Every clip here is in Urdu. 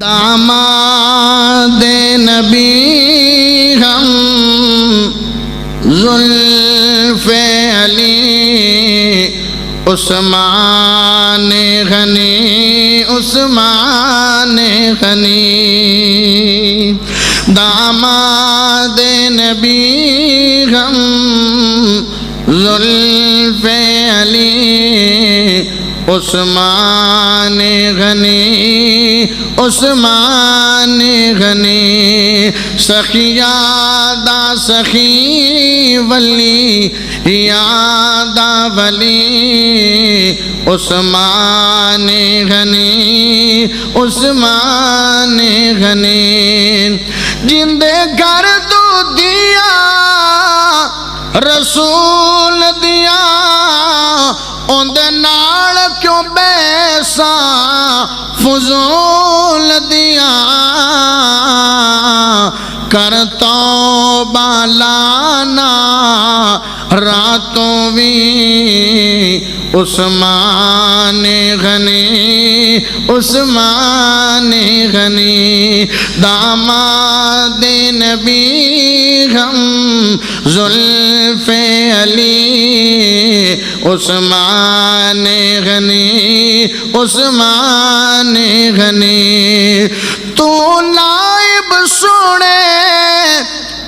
داماد نبی ہم زلف علی عثمان غنی عثمان غنی داماد نبی ہم زلف علی عثمان غنی عثمان غنی سخیادہ سخی ولی یادہ ولی عثمان غنی عثمان غنی جندے گھر تو دیا رسول دیا اندے نال کیوں بیسا فضول دیا کر توبہ لانا راتوں بھی عثمان غنی عثمان غنی داماد نبی ہم زلف علی عثمان غنی عثمان غنی تو نائب سنے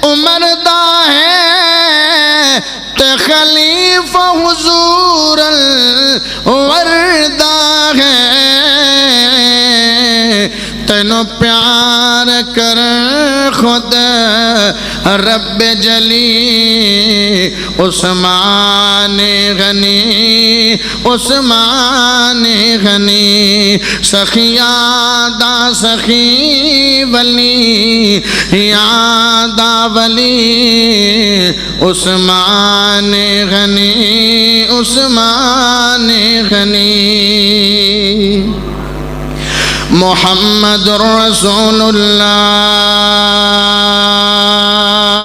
عمر دا ہے تے خلیفہ حضور الوردہ ہے تینو پیار کر خود رب جلی عثمان غنی عثمان غنی سخیادہ سخی ولی یادہ ولی عثمان غنی عثمان غنی محمد رسول اللہ